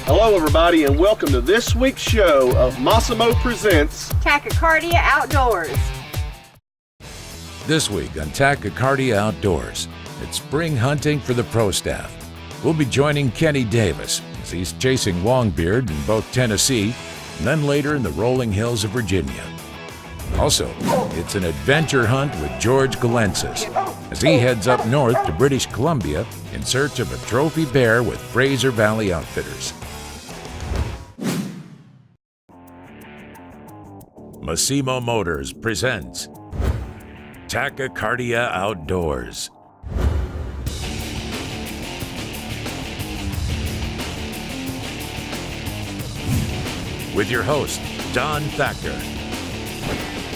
Hello everybody and welcome to this week's show of Massimo Presents Tachycardia Outdoors. This week on Tachycardia Outdoors, it's spring hunting for the pro staff. We'll be joining Kenny Davis as he's chasing longbeard in both Tennessee and then later in the rolling hills of Virginia. Also, it's an adventure hunt with George Galensis as he heads up north to British Columbia in search of a trophy bear with Fraser Valley Outfitters. Massimo Motors presents Tachycardia Outdoors. With your host, Don Thacker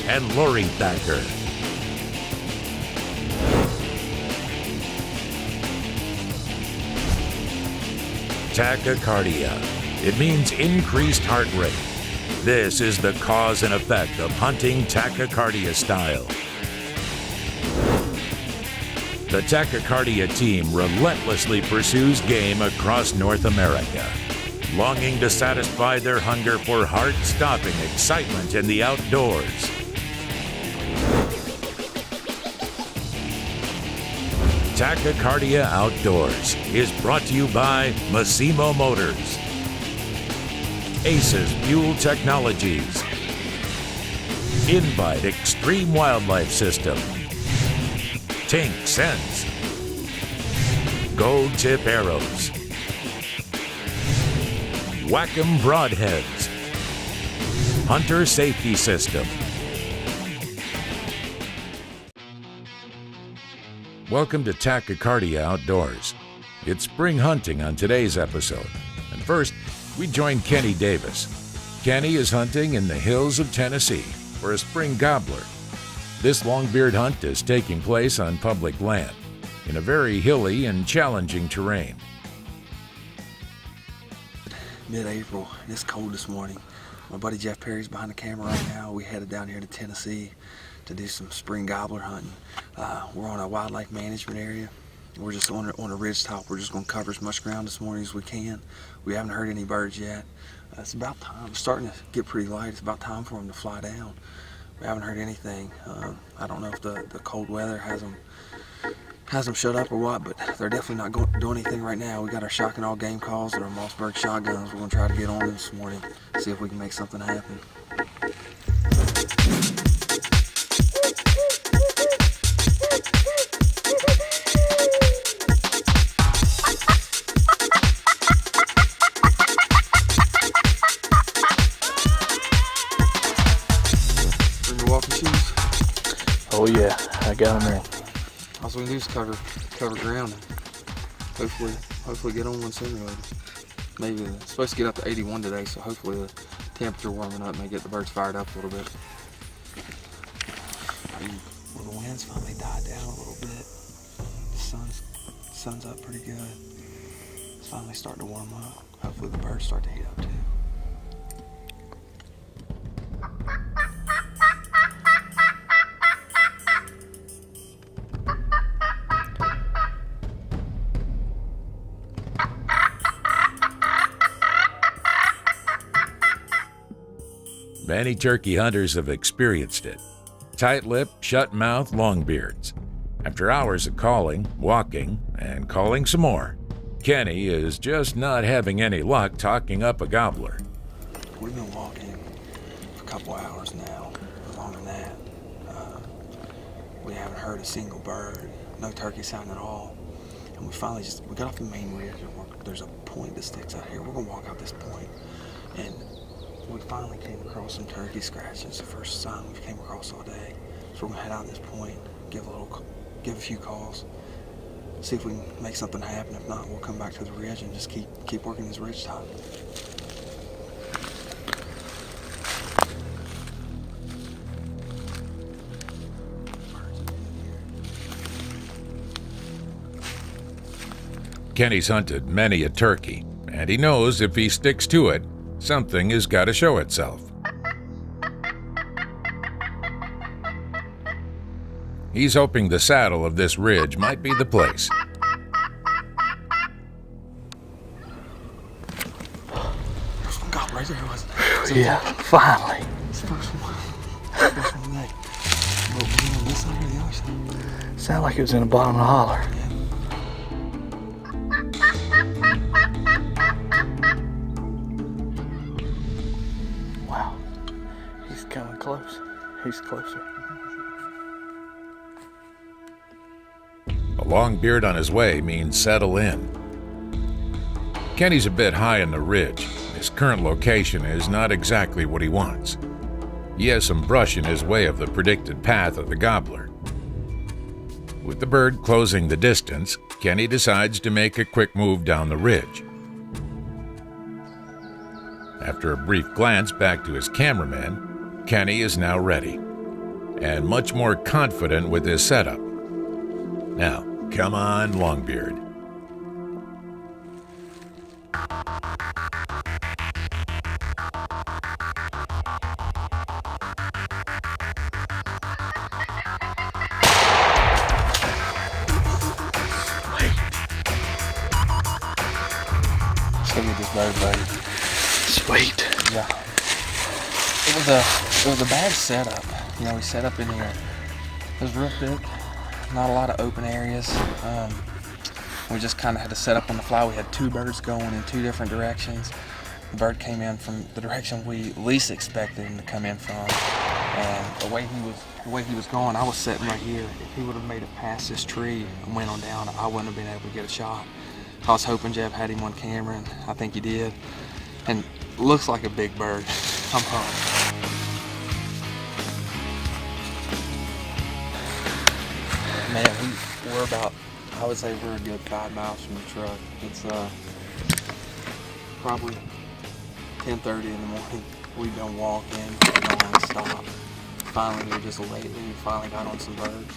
and Lori Thacker. Tachycardia. It means increased heart rate. This is the cause and effect of hunting tachycardia style. The Tachycardia team relentlessly pursues game across North America, longing to satisfy their hunger for heart-stopping excitement in the outdoors. Tachycardia Outdoors is brought to you by Massimo Motors, Aces Fuel Technologies, Invite Extreme Wildlife System, Tink Sense, Gold Tip Arrows, Whack-'em Broadheads, Hunter Safety System. Welcome to Tachycardia Outdoors. It's spring hunting on today's episode. And first, we join Kenny Davis. Kenny is hunting in the hills of Tennessee for a spring gobbler. This longbeard hunt is taking place on public land in a very hilly and challenging terrain. Mid-April, it's cold this morning. My buddy Jeff Perry's behind the camera right now. We headed down here to Tennessee to do some spring gobbler hunting. We're on a wildlife management area. We're just on a ridge top. We're just going to cover as much ground this morning as we can. We haven't heard any birds yet. It's about time. It's starting to get pretty light. It's about time for them to fly down. We haven't heard anything. I don't know if the cold weather has them shut up or what, but they're definitely not doing anything right now. We got our shock and all game calls and our Mossberg shotguns. We're going to try to get on them this morning, see if we can make something happen. Oh yeah, I got them there. All we can do is cover ground and hopefully get on one sooner or later. Maybe it's supposed to get up to 81 today, so hopefully the temperature warming up may get the birds fired up a little bit. Well, the winds finally died down a little bit. The sun's up pretty good. It's finally starting to warm up. Hopefully the birds start to heat up too. Many turkey hunters have experienced it. Tight-lipped, shut-mouthed longbeards. After hours of calling, walking, and calling some more, Kenny is just not having any luck talking up a gobbler. We've been walking for a couple hours now, or longer than that. We haven't heard a single bird, no turkey sound at all. And we got off the main ridge. There's a point that sticks out here. We're gonna walk out this point, and we finally came across some turkey scratches. The first sign we've came across all day. So we're gonna head out this point, give a few calls, see if we can make something happen. If not, we'll come back to the ridge and just keep working this ridge top. Kenny's hunted many a turkey, and he knows if he sticks to it, something has got to show itself. He's hoping the saddle of this ridge might be the place. right there, wasn't it? Yeah, finally. It's the first one. First one today. But we're on this side or the other side? Sounded like it was in the bottom of the holler. Wow. He's coming close. He's closer. A long beard on his way means settle in. Kenny's a bit high on the ridge. His current location is not exactly what he wants. He has some brush in his way of the predicted path of the gobbler. With the bird closing the distance, Kenny decides to make a quick move down the ridge. After a brief glance back to his cameraman, Kenny is now ready and much more confident with his setup. Now, come on, Longbeard. Let's go get this bird, buddy. Sweet. Yeah. It was a bad setup. You know, we set up in here. It was real thick. Not a lot of open areas. We just kind of had to set up on the fly. We had two birds going in two different directions. The bird came in from the direction we least expected him to come in from. And the way he was going, I was sitting right here. If he would have made it past this tree and went on down, I wouldn't have been able to get a shot. I was hoping Jeff had him on camera, and I think he did. And looks like a big bird. I'm pumped. Man, we're about, I would say we're a good 5 miles from the truck. It's probably 10:30 in the morning. We've been walking, non-stop. Finally, here just lately, we finally got on some birds.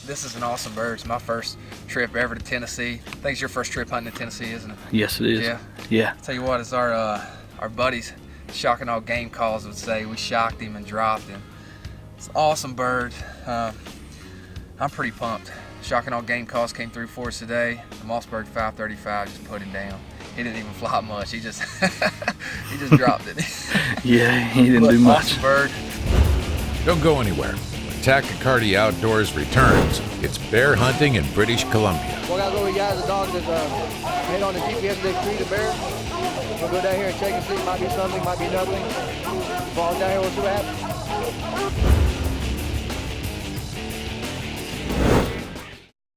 This is an awesome bird. It's my first trip ever to Tennessee. I think it's your first trip hunting in Tennessee, isn't it? Yes, it is. Yeah. Yeah. Tell you what, as our buddies, Shocking All Game Calls would say, we shocked him and dropped him. It's an awesome bird. I'm pretty pumped. Shocking All Game Calls came through for us today. The Mossberg 535 just put him down. He didn't even fly much. He just he just dropped it. Yeah, he didn't do much. Awesome bird. Don't go anywhere. When Tachycardia Outdoors returns, it's bear hunting in British Columbia. Well, guys, what we got is a dog that's hit on the GPS next to the bear. We'll go down here and check and see. Might be something, might be nothing. Fall down here, we'll see what happens.